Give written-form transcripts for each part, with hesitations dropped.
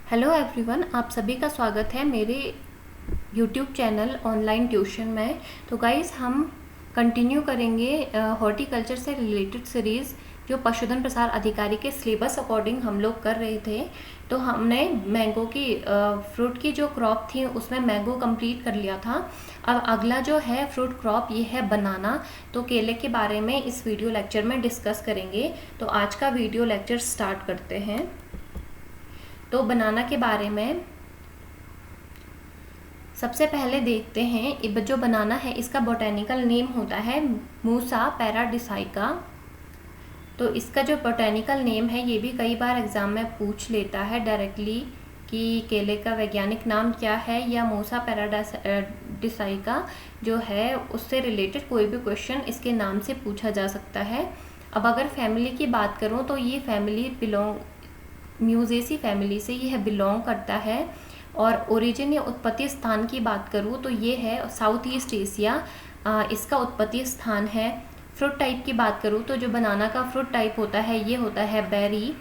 Hello everyone, आप सभी का स्वागत है मेरे यूट्यूब चैनल ऑनलाइन ट्यूशन में। तो गाइस, हम कंटिन्यू करेंगे हॉर्टिकल्चर से रिलेटेड सीरीज़ जो पशुधन प्रसार अधिकारी के सिलेबस अकॉर्डिंग हम लोग कर रहे थे। तो हमने मैंगो की फ्रूट की जो क्रॉप थी उसमें मैंगो कंप्लीट कर लिया था। अब अगला जो है फ्रूट क्रॉप ये है बनाना। तो केले के बारे में इस वीडियो लेक्चर में डिस्कस करेंगे। तो आज का वीडियो लेक्चर स्टार्ट करते हैं। तो बनाना के बारे में सबसे पहले देखते हैं। जो बनाना है इसका बोटेनिकल नेम होता है मूसा पैराडिसाइका। तो इसका जो बोटेनिकल नेम है ये भी कई बार एग्जाम में पूछ लेता है डायरेक्टली कि केले का वैज्ञानिक नाम क्या है, या मूसा पैराडिसाइका जो है उससे रिलेटेड कोई भी क्वेश्चन इसके नाम से पूछा जा सकता है। अब अगर फैमिली की बात करूँ तो ये फैमिली म्यूजेसी फैमिली से यह बिलोंग करता है। और ओरिजिन या उत्पत्ति स्थान की बात करूँ तो ये है साउथ ईस्ट एशिया, इसका उत्पत्ति स्थान है। फ्रूट टाइप की बात करूँ तो जो बनाना का फ्रूट टाइप होता है ये होता है बेरी।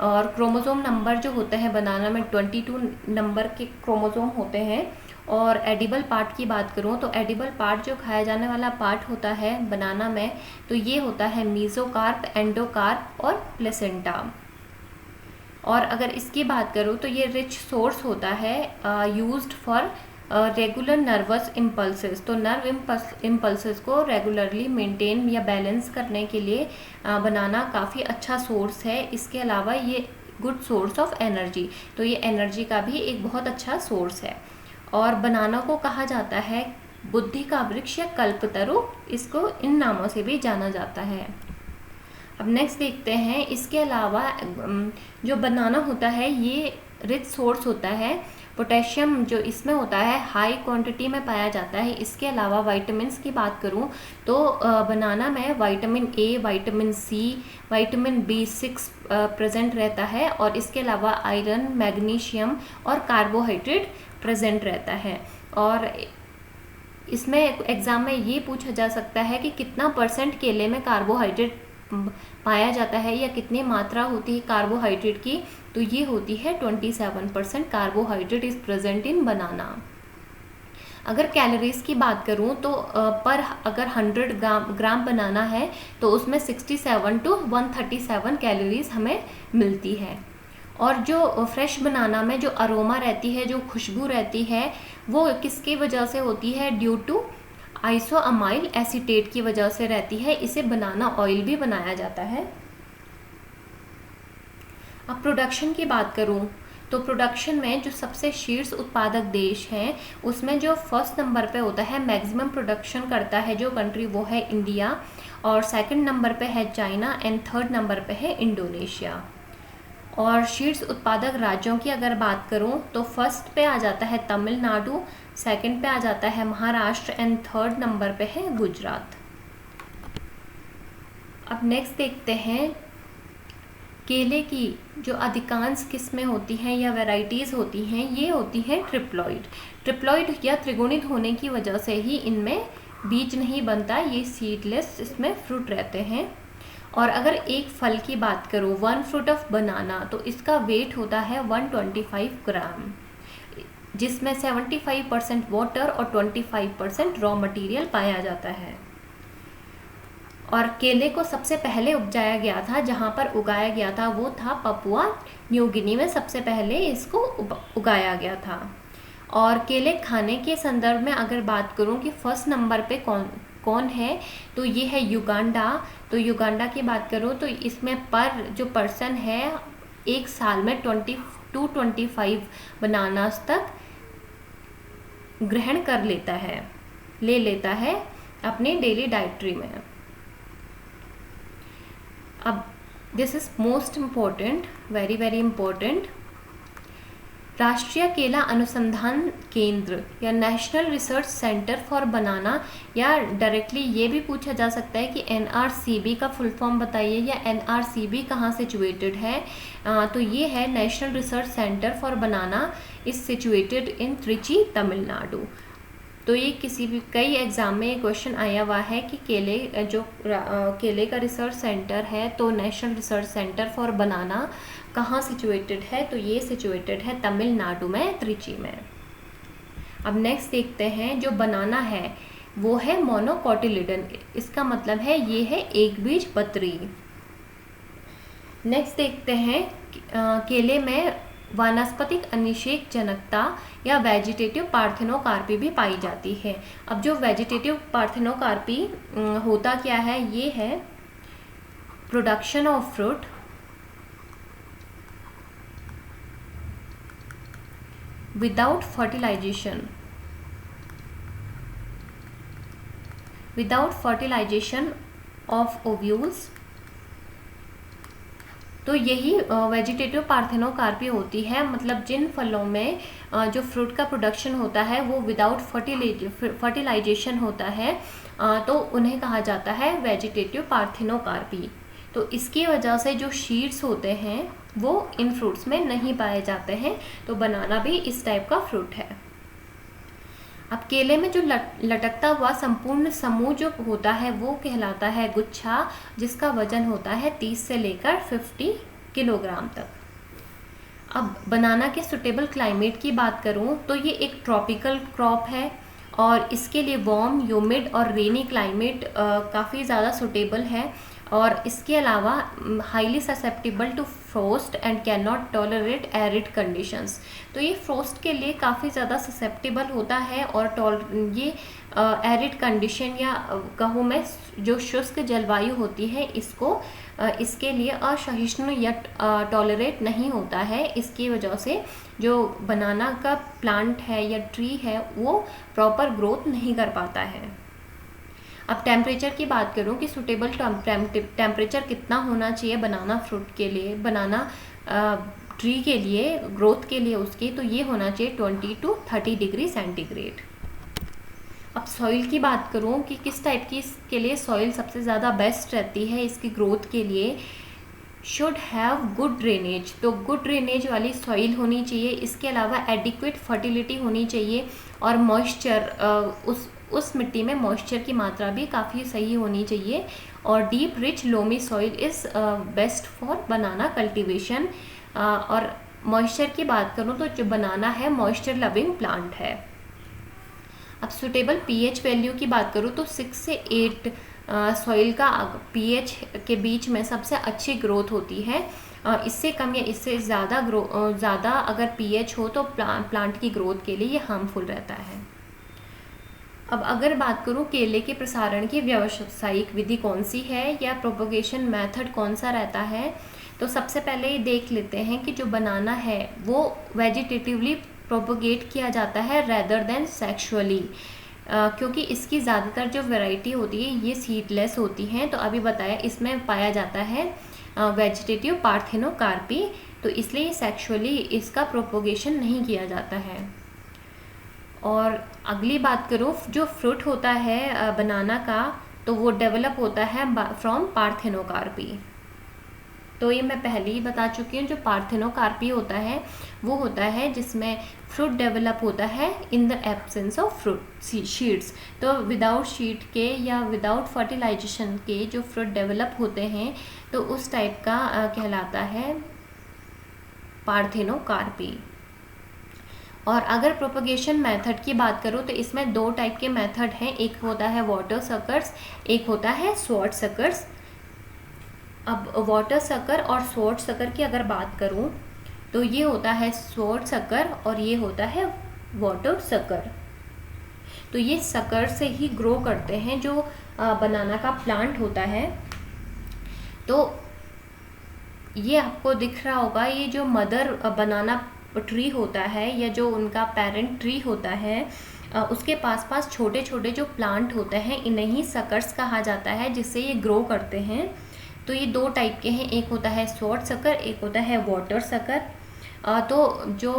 और क्रोमोसोम नंबर जो होता है बनाना में 22 नंबर के क्रोमोसोम होते हैं। और एडिबल पार्ट की बात करूँ तो एडिबल पार्ट जो खाया जाने वाला पार्ट होता है बनाना में तो ये होता है मीजोकार्प, एंडोकार्प और प्लेसेंटा। और अगर इसकी बात करूँ तो ये रिच सोर्स होता है used for regular nervous impulses. तो नर्व इम्पल्सेस को रेगुलरली मेंटेन या बैलेंस करने के लिए बनाना काफ़ी अच्छा सोर्स है। इसके अलावा ये गुड सोर्स ऑफ एनर्जी, तो ये एनर्जी का भी एक बहुत अच्छा सोर्स है। और बनाना को कहा जाता है बुद्धि का वृक्ष या कल्पतरु, इसको इन नामों से भी जाना जाता है। अब नेक्स्ट देखते हैं। इसके अलावा जो बनाना होता है ये रिच सोर्स होता है। पोटेशियम जो इसमें होता है हाई क्वांटिटी में पाया जाता है। इसके अलावा विटामिन्स की बात करूं तो बनाना में vitamin A, vitamin C, vitamin B6 present रहता है। और इसके अलावा आयरन, मैग्नीशियम और कार्बोहाइड्रेट प्रेजेंट रहता है। और इसमें एग्ज़ाम में ये पूछा जा सकता है कि कितना परसेंट केले में कार्बोहाइड्रेट पाया जाता है या कितनी मात्रा होती है कार्बोहाइड्रेट की। तो ये होती है 27% कार्बोहाइड्रेट इज प्रेजेंट इन बनाना। अगर कैलोरीज की बात करूं तो पर अगर 100 ग्राम बनाना है तो उसमें 67 to 137 कैलोरीज हमें मिलती है। और जो फ्रेश बनाना में जो अरोमा रहती है, जो खुशबू रहती है, वो किसकी वजह से होती है? ड्यू टू आइसोअमाइल एसीटेट की वजह से रहती है। इसे बनाना ऑयल भी बनाया जाता है। अब प्रोडक्शन की बात करूं तो प्रोडक्शन में जो सबसे शीर्ष उत्पादक देश हैं उसमें जो फर्स्ट नंबर पे होता है मैक्सिमम प्रोडक्शन करता है जो कंट्री, वो है इंडिया। और सेकंड नंबर पे है चाइना एंड थर्ड नंबर पे है इंडोनेशिया। और शीर्ष उत्पादक राज्यों की अगर बात करूं तो फर्स्ट पे आ जाता है तमिलनाडु, सेकंड पे आ जाता है महाराष्ट्र एंड थर्ड नंबर पे है गुजरात। अब नेक्स्ट देखते हैं। केले की जो अधिकांश किस्में होती हैं या वैरायटीज़ होती हैं ये होती हैं ट्रिप्लॉइड या त्रिगुणित होने की वजह से ही इनमें बीज नहीं बनता, ये सीडलेस इसमें फ्रूट रहते हैं। और अगर एक फल की बात करूँ, 1 फ्रूट ऑफ बनाना, तो इसका वेट होता है 125 ग्राम, जिसमें 75% वाटर और 25% रॉ मटेरियल पाया जाता है। और केले को सबसे पहले उपजाया गया था, जहाँ पर उगाया गया था वो था पपुआ न्यू गिनी में सबसे पहले इसको उगाया गया था। और केले खाने के संदर्भ में अगर बात करूँ कि फर्स्ट नंबर पे कौन है तो ये है युगांडा। तो युगांडा की बात करूँ तो इसमें पर जो पर्सन है एक साल में 20 to 25 बनानास तक ग्रहण कर ले लेता है अपने डेली डाइट्री में। अब this is most important, very very important. राष्ट्रीय केला अनुसंधान केंद्र या नेशनल रिसर्च सेंटर फॉर बनाना, या डायरेक्टली ये भी पूछा जा सकता है कि NRCB का फुल फॉर्म बताइए, या NRCB कहाँ सिचुएटेड है। तो ये है national research centre for banana is situated in Trichy, Tamil Nadu. तो ये किसी भी कई एग्ज़ाम में ये क्वेश्चन आया हुआ है कि केले का रिसर्च सेंटर है तो नेशनल रिसर्च सेंटर फॉर बनाना कहाँ सिचुएटेड है, तो ये सिचुएटेड है तमिलनाडु में, त्रिची में। अब नेक्स्ट देखते हैं, जो बनाना है वो है मोनोकोटिलिडन, इसका मतलब है ये है एक बीज पत्री। नेक्स्ट देखते हैं केले में वानस्पतिक अनिषेक जनकता या वेजिटेटिव पार्थेनोकार्पी भी पाई जाती है। अब जो वेजिटेटिव पार्थेनोकार्पी होता क्या है, ये है production of fruit without fertilisation of ovules. तो यही वेजिटेटिव पार्थेनोकार्पी होती है, मतलब जिन फलों में जो फ्रूट का प्रोडक्शन होता है वो विदाउट फर्टिलाइजेशन होता है, तो उन्हें कहा जाता है वेजिटेटिव पार्थेनोकार्पी। तो इसकी वजह से जो शीड्स होते हैं वो इन फ्रूट्स में नहीं पाए जाते हैं। तो बनाना भी इस टाइप का फ्रूट है। अब केले में जो लटकता हुआ संपूर्ण समूह जो होता है वो कहलाता है गुच्छा, जिसका वजन होता है 30 से लेकर 50 किलोग्राम तक। अब बनाना के सुटेबल क्लाइमेट की बात करूं तो ये एक ट्रॉपिकल क्रॉप है और इसके लिए वार्म, ह्यूमिड और रेनी क्लाइमेट काफ़ी ज़्यादा सुटेबल है। और इसके अलावा highly susceptible to frost and can not tolerate arid conditions. तो ये फ्रोस्ट के लिए काफ़ी ज़्यादा ससेप्टिबल होता है और ये एरिड कंडीशन या कहूँ मैं जो शुष्क जलवायु होती है इसके लिए असहिष्णु या टॉलरेट नहीं होता है। इसकी वजह से जो बनाना का प्लांट है या ट्री है वो प्रॉपर ग्रोथ नहीं कर पाता है। अब टेम्परेचर की बात करूं कि सूटेबल टेम्परेचर कितना होना चाहिए बनाना फ्रूट के लिए, बनाना ट्री के लिए, ग्रोथ के लिए उसकी, तो ये होना चाहिए 20 to 30 डिग्री सेंटीग्रेड। अब सॉइल की बात करूं कि किस टाइप की इसके लिए सॉइल सबसे ज़्यादा बेस्ट रहती है इसकी ग्रोथ के लिए, शुड हैव गुड ड्रेनेज। तो गुड ड्रेनेज वाली सॉइल होनी चाहिए। इसके अलावा एडिक्वेट फर्टिलिटी होनी चाहिए और मॉइस्चर, उस मिट्टी में मॉइस्चर की मात्रा भी काफ़ी सही होनी चाहिए। और deep rich loamy soil is best for banana cultivation. और मॉइस्चर की बात करूँ तो जो बनाना है मॉइस्चर लविंग प्लांट है। अब सुटेबल पीएच वैल्यू की बात करूँ तो 6 से 8 सॉइल का पीएच के बीच में सबसे अच्छी ग्रोथ होती है। इससे कम या इससे ज़्यादा अगर पीएच हो तो प्लांट की ग्रोथ के लिए ये हार्मफुल रहता है। अब अगर बात करूं केले के प्रसारण की व्यावसायिक विधि कौन सी है या प्रोपगेशन मेथड कौन सा रहता है, तो सबसे पहले ये देख लेते हैं कि जो बनाना है वो वेजिटेटिवली प्रोपगेट किया जाता है रेदर देन सेक्सुअली, क्योंकि इसकी ज़्यादातर जो वैरायटी होती है ये सीडलेस होती हैं। तो अभी बताया इसमें पाया जाता है वेजिटेटिव पार्थेनोकार्पी, तो इसलिए सेक्सुअली इसका प्रोपगेशन नहीं किया जाता है। और अगली बात करूँ जो फ्रूट होता है बनाना का, तो वो डेवलप होता है फ्रॉम पार्थेनोकार्पी। तो ये मैं पहले ही बता चुकी हूँ, जो पार्थेनोकार्पी होता है वो होता है जिसमें फ्रूट डेवलप होता है in the absence of fruit शीड्स। तो विदाउट शीड के या विदाउट फर्टिलाइजेशन के जो फ्रूट डेवलप होते हैं तो उस टाइप का कहलाता है पार्थेनोकार्पी। और अगर प्रोपगेशन मेथड की बात करूँ तो इसमें 2 टाइप के मेथड हैं, एक होता है वाटर सकर्स, एक होता है स्वॉर्ड सकर्स। अब वाटर सकर और स्वॉर्ड सकर की अगर बात करूँ तो ये होता है स्वॉर्ड सकर और ये होता है वाटर सकर। तो ये सकर से ही ग्रो करते हैं जो बनाना का प्लांट होता है। तो ये आपको दिख रहा होगा, ये जो मदर बनाना ट्री होता है या जो उनका पेरेंट ट्री होता है उसके पास छोटे छोटे जो प्लांट होते हैं इन्हें ही सकर्स कहा जाता है, जिससे ये ग्रो करते हैं। तो ये 2 टाइप के हैं, एक होता है स्वॉर्ड सकर, एक होता है वाटर सकर। तो जो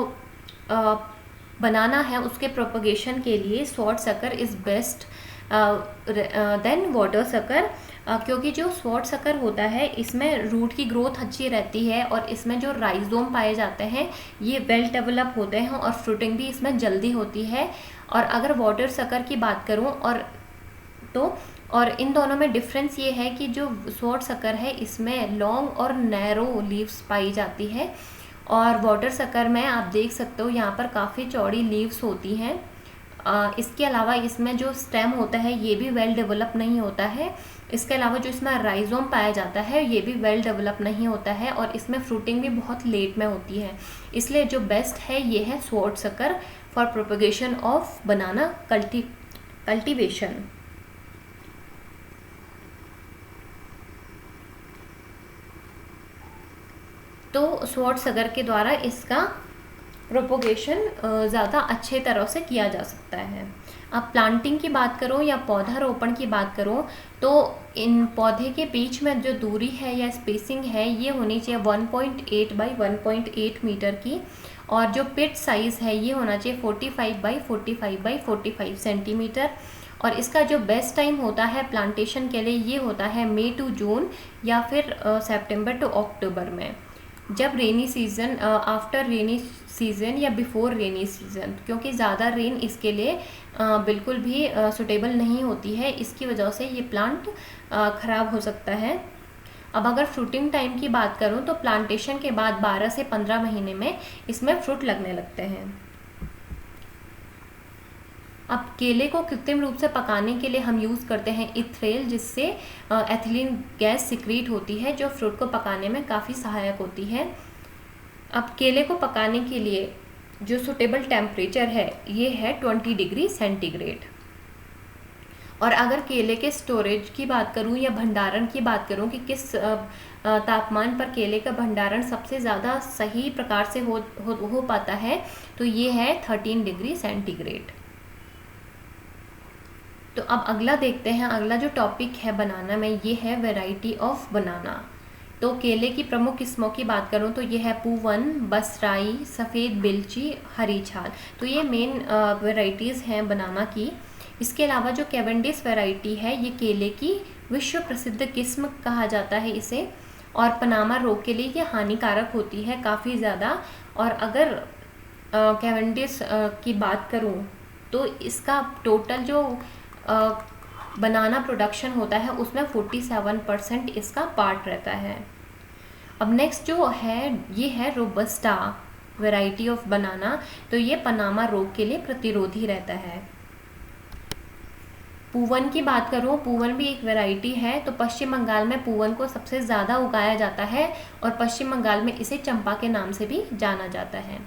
बनाना है उसके प्रोपगेशन के लिए sword sucker is best than water sucker, क्योंकि जो स्वॉर्ड सकर होता है इसमें रूट की ग्रोथ अच्छी रहती है और इसमें जो राइजोम पाए जाते हैं ये वेल डेवलप होते हैं और फ्रूटिंग भी इसमें जल्दी होती है। और अगर वाटर सकर की बात करूं और तो और इन दोनों में डिफरेंस ये है कि जो स्वॉर्ड सकर है इसमें लॉन्ग और नैरो लीव्स पाई जाती है, और वाटर सकर में आप देख सकते हो यहाँ पर काफ़ी चौड़ी लीव्स होती हैं। इसके अलावा इसमें जो स्टेम होता है ये भी वेल डेवलप नहीं होता है। इसके अलावा जो इसमें राइजोम पाया जाता है ये भी वेल डेवलप नहीं होता है, और इसमें फ्रूटिंग भी बहुत लेट में होती है। इसलिए जो बेस्ट है ये है sword sucker for propagation of banana cultivation. तो स्वॉर्ड सकर के द्वारा इसका प्रोपोगेशन ज़्यादा अच्छे तरह से किया जा सकता है। अब प्लांटिंग की बात करो या पौधारोपण की बात करो तो इन पौधे के बीच में जो दूरी है या स्पेसिंग है ये होनी चाहिए 1.8 बाई 1.8 मीटर की, और जो पिट साइज़ है ये होना चाहिए 45 बाई 45 बाई 45 सेंटीमीटर। और इसका जो बेस्ट टाइम होता है प्लांटेशन के लिए ये होता है मई टू जून या फिर सितंबर टू अक्टूबर में, जब rainy season, after rainy season या बिफोर रेनी सीज़न, क्योंकि ज़्यादा रेन इसके लिए बिल्कुल भी सुटेबल नहीं होती है। इसकी वजह से ये प्लांट ख़राब हो सकता है। अब अगर फ्रूटिंग टाइम की बात करूँ तो प्लांटेशन के बाद 12 से 15 महीने में इसमें फ्रूट लगने लगते हैं। अब केले को कृत्रिम रूप से पकाने के लिए हम यूज़ करते हैं इथेनॉल, जिससे एथिलीन गैस सिक्रीट होती है जो फ्रूट को पकाने में काफ़ी सहायक होती है। अब केले को पकाने के लिए जो सुटेबल टेम्परेचर है ये है 20 डिग्री सेंटीग्रेड। और अगर केले के स्टोरेज की बात करूं या भंडारण की बात करूं कि किस तापमान पर केले का भंडारण सबसे ज़्यादा सही प्रकार से हो पाता है तो ये है 13 डिग्री सेंटीग्रेड। तो अब अगला देखते हैं, अगला जो टॉपिक है बनाना में ये है वैरायटी ऑफ बनाना। तो केले की प्रमुख किस्मों की बात करूं तो ये है पूवन, बसराई, सफ़ेद बिलची, हरी छाल। तो ये मेन वैरायटीज़ हैं बनाना की। इसके अलावा जो कैवेंडिश वैरायटी है ये केले की विश्व प्रसिद्ध किस्म कहा जाता है इसे, और पनामा रोग के लिए ये हानिकारक होती है काफ़ी ज़्यादा। और अगर कैवेंडिश की बात करूं तो इसका टोटल जो बनाना प्रोडक्शन होता है उसमें 47% इसका पार्ट रहता है। अब नेक्स्ट जो है ये है रोबस्टा वैरायटी ऑफ बनाना। तो ये पनामा रोग के लिए प्रतिरोधी रहता है। पूवन की बात करूँ, पूवन भी एक वैरायटी है। तो पश्चिम बंगाल में पूवन को सबसे ज़्यादा उगाया जाता है और पश्चिम बंगाल में इसे चंपा के नाम से भी जाना जाता है।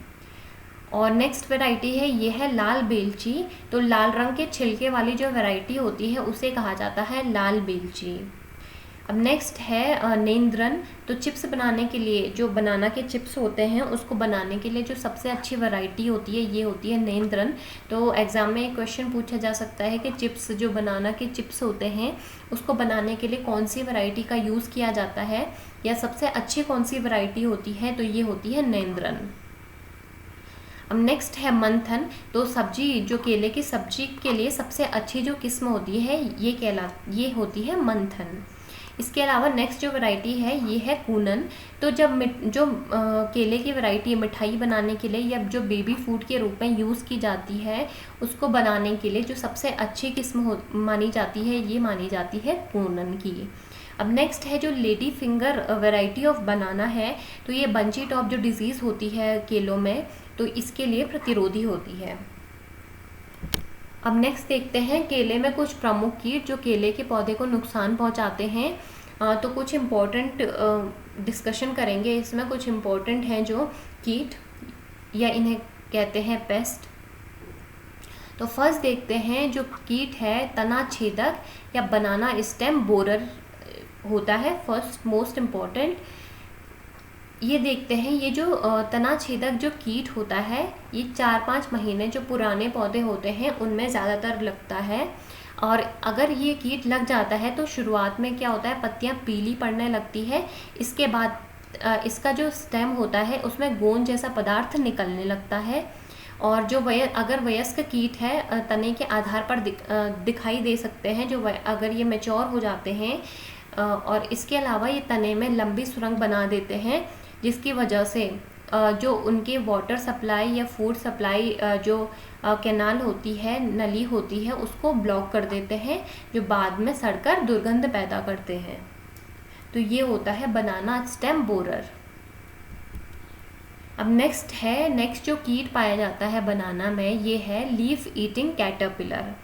और नेक्स्ट वैरायटी है ये है लाल बेलची। तो लाल रंग के छिलके वाली जो वैरायटी होती है उसे कहा जाता है लाल बेलची। अब नेक्स्ट है नेंद्रन। तो चिप्स बनाने के लिए जो बनाना के चिप्स होते हैं उसको बनाने के लिए जो सबसे अच्छी वैरायटी होती है ये होती है नेंद्रन। तो एग्ज़ाम में एक क्वेश्चन पूछा जा सकता है कि चिप्स, जो बनाना के चिप्स होते हैं उसको बनाने के लिए कौन सी वैरायटी का यूज़ किया जाता है या सबसे अच्छी कौन सी वैरायटी होती है, तो ये होती है नेंद्रन। अब नेक्स्ट है मंथन। तो सब्जी, जो केले की सब्जी के लिए सबसे अच्छी जो किस्म होती है ये होती है मंथन। इसके अलावा नेक्स्ट जो वैरायटी है ये है कूनन। तो जब केले की वैरायटी मिठाई बनाने के लिए या जो बेबी फूड के रूप में यूज़ की जाती है उसको बनाने के लिए जो सबसे अच्छी किस्म मानी जाती है ये मानी जाती है कूनन की। अब नेक्स्ट है जो लेडी फिंगर वैरायटी ऑफ बनाना है। तो ये बंची टॉप जो डिजीज़ होती है केलों में तो इसके लिए प्रतिरोधी होती है। अब नेक्स्ट देखते हैं केले में कुछ प्रमुख कीट जो केले के पौधे को नुकसान पहुंचाते हैं। तो कुछ इम्पोर्टेंट डिस्कशन करेंगे इसमें। कुछ इम्पोर्टेंट हैं जो कीट या इन्हें कहते हैं पेस्ट। तो फर्स्ट देखते हैं जो कीट है तना छेदक या बनाना स्टेम बोरर होता है फर्स्ट मोस्ट इम्पॉर्टेंट। ये देखते हैं ये जो तना छेदक जो कीट होता है ये 4-5 महीने जो पुराने पौधे होते हैं उनमें ज़्यादातर लगता है। और अगर ये कीट लग जाता है तो शुरुआत में क्या होता है, पत्तियां पीली पड़ने लगती है। इसके बाद इसका जो स्टेम होता है उसमें गोंद जैसा पदार्थ निकलने लगता है। और जो अगर वयस्क कीट है तने के आधार पर दिखाई दे सकते हैं जो अगर ये मैच्योर हो जाते हैं। और इसके अलावा ये तने में लंबी सुरंग बना देते हैं जिसकी वजह से जो उनके वाटर सप्लाई या फूड सप्लाई जो कैनाल होती है, नली होती है, उसको ब्लॉक कर देते हैं, जो बाद में सड़कर दुर्गंध पैदा करते हैं। तो ये होता है बनाना स्टेम बोरर। अब नेक्स्ट जो कीट पाया जाता है बनाना में, ये है लीफ ईटिंग कैटरपिलर।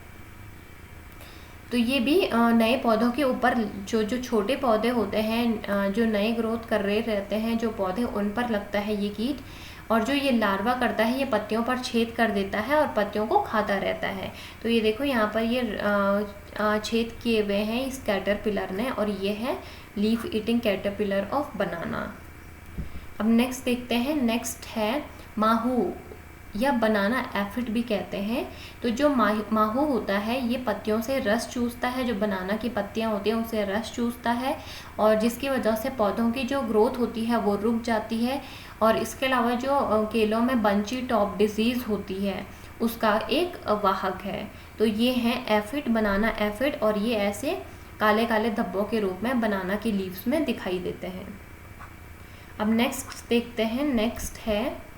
तो ये भी नए पौधों के ऊपर जो छोटे पौधे होते हैं, जो नए ग्रोथ कर रहे रहते हैं जो पौधे, उन पर लगता है ये कीट। और जो ये लार्वा करता है, ये पत्तियों पर छेद कर देता है और पत्तियों को खाता रहता है। तो ये देखो यहाँ पर ये छेद किए हुए हैं इस कैटरपिलर ने, और ये है लीफ ईटिंग कैटरपिलर ऑफ बनाना। अब नेक्स्ट देखते हैं, नेक्स्ट है माहू या बनाना एफिड भी कहते हैं। तो जो माहू होता है, ये पत्तियों से रस चूसता है, जो बनाना की पत्तियां होती हैं उनसे रस चूसता है, और जिसकी वजह से पौधों की जो ग्रोथ होती है वो रुक जाती है। और इसके अलावा जो केलों में बंची टॉप डिजीज़ होती है, उसका एक वाहक है। तो ये हैं एफिड, बनाना एफिड, और ये ऐसे काले काले धब्बों के रूप में बनाना की लीव्स में दिखाई देते हैं। अब नेक्स्ट देखते हैं, नेक्स्ट है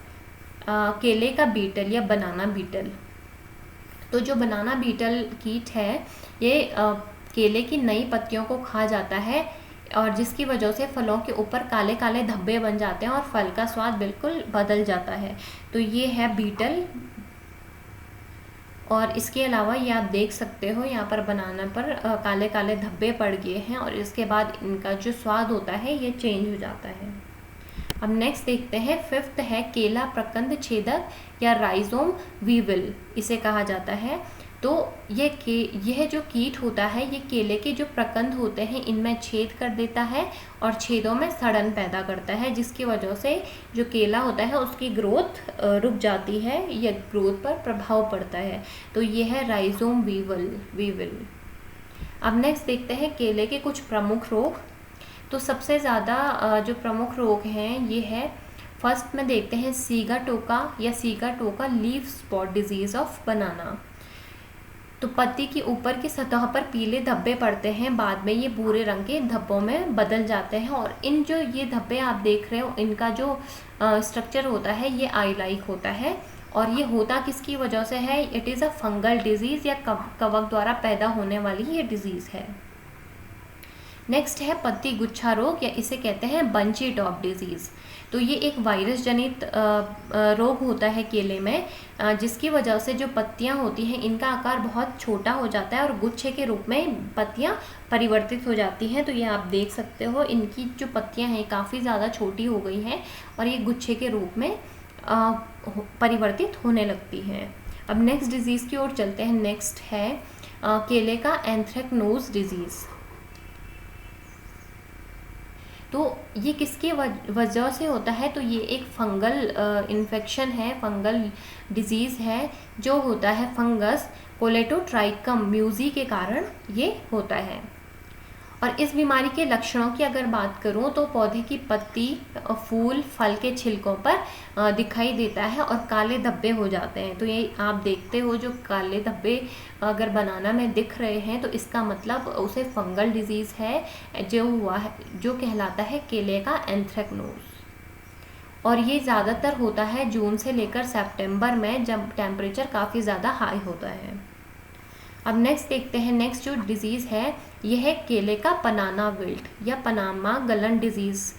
केले का बीटल या बनाना बीटल। तो जो बनाना बीटल कीट है, ये केले की नई पत्तियों को खा जाता है, और जिसकी वजह से फलों के ऊपर काले काले धब्बे बन जाते हैं और फल का स्वाद बिल्कुल बदल जाता है। तो ये है बीटल। और इसके अलावा ये आप देख सकते हो यहाँ पर बनाना पर काले काले धब्बे पड़ गए हैं, और इसके बाद इनका जो स्वाद होता है ये चेंज हो जाता है। अब नेक्स्ट देखते हैं, फिफ्थ है केला प्रकंद छेदक या राइजोम वीविल, इसे कहा जाता है। तो यह जो कीट होता है, ये केले के जो प्रकंद होते हैं इनमें छेद कर देता है और छेदों में सड़न पैदा करता है, जिसकी वजह से जो केला होता है उसकी ग्रोथ रुक जाती है या ग्रोथ पर प्रभाव पड़ता है। तो ये है राइजोम वीविल। अब नेक्स्ट देखते हैं केले के कुछ प्रमुख रोग। तो सबसे ज़्यादा जो प्रमुख रोग हैं ये है, फर्स्ट में देखते हैं सीगाटोका या Sigatoka leaf spot disease of बनाना। तो पत्ती की ऊपर की सतह पर पीले धब्बे पड़ते हैं, बाद में ये भूरे रंग के धब्बों में बदल जाते हैं, और इन जो ये धब्बे आप देख रहे हो, इनका जो स्ट्रक्चर होता है ये आई लाइक होता है। और ये होता किसकी वजह से है? It is a fungal disease या कवक द्वारा पैदा होने वाली ये डिजीज़ है। नेक्स्ट है पत्ती गुच्छा रोग या इसे कहते हैं बंची टॉप डिजीज़। तो ये एक वायरस जनित रोग होता है केले में, जिसकी वजह से जो पत्तियां होती हैं इनका आकार बहुत छोटा हो जाता है और गुच्छे के रूप में पत्तियां परिवर्तित हो जाती हैं। तो ये आप देख सकते हो, इनकी जो पत्तियां हैं काफ़ी ज़्यादा छोटी हो गई हैं और ये गुच्छे के रूप में परिवर्तित होने लगती हैं। अब नेक्स्ट डिजीज़ की ओर चलते हैं। नेक्स्ट है केले का एंथ्रेक्नोज डिजीज़। तो ये किसकी वजह से होता है? तो ये एक फंगल इन्फेक्शन है, फंगल डिजीज़ है, जो होता है फंगस कोलेटोट्राइकम म्यूजी के कारण ये होता है। और इस बीमारी के लक्षणों की अगर बात करूं तो पौधे की पत्ती, फूल, फल के छिलकों पर दिखाई देता है और काले धब्बे हो जाते हैं। तो ये आप देखते हो, जो काले धब्बे अगर बनाना में दिख रहे हैं तो इसका मतलब उसे फंगल डिजीज़ है, जो हुआ है, जो कहलाता है केले का एंथ्रेक्नोज। और ये ज़्यादातर होता है जून से लेकर सितंबर में, जब टेम्परेचर काफ़ी ज़्यादा हाई होता है। अब नेक्स्ट देखते हैं, नेक्स्ट जो डिज़ीज़ है यह है केले का बनाना विल्ट या पनामा गलन डिजीज़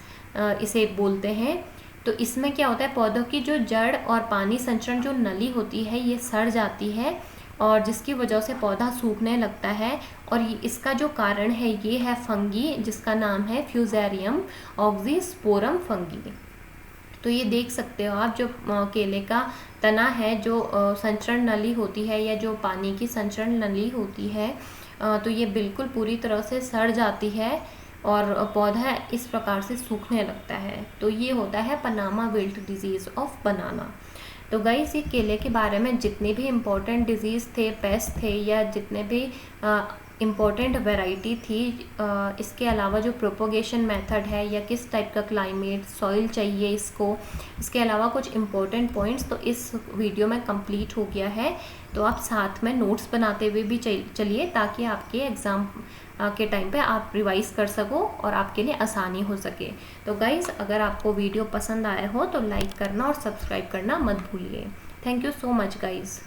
इसे बोलते हैं। तो इसमें क्या होता है, पौधों की जो जड़ और पानी संचरण जो नली होती है ये सड़ जाती है, और जिसकी वजह से पौधा सूखने लगता है। और इसका जो कारण है ये है फंगी, जिसका नाम है फ्यूजेरियम ऑक्सीस्पोरम फंगी। तो ये देख सकते हो आप, जो केले का तना है, जो संचरण नली होती है या जो पानी की संचरण नली होती है, तो ये बिल्कुल पूरी तरह से सड़ जाती है और पौधा इस प्रकार से सूखने लगता है। तो ये होता है पनामा विल्ट डिजीज़ ऑफ बनाना। तो गाइस, ये केले के बारे में जितने भी इम्पोर्टेंट डिजीज़ थे, पेस्ट थे, या जितने भी इम्पॉर्टेंट वैरायटी थी। इसके अलावा जो प्रोपोगेशन मेथड है या किस टाइप का क्लाइमेट सॉइल चाहिए इसको, इसके अलावा कुछ इम्पॉर्टेंट पॉइंट्स तो इस वीडियो में कंप्लीट हो गया है। तो आप साथ में नोट्स बनाते हुए भी चलिए ताकि आपके एग्ज़ाम के टाइम पे आप रिवाइज कर सको और आपके लिए आसानी हो सके। तो गाइज़, अगर आपको वीडियो पसंद आया हो तो लाइक करना और सब्सक्राइब करना मत भूलिए। Thank you so much guys.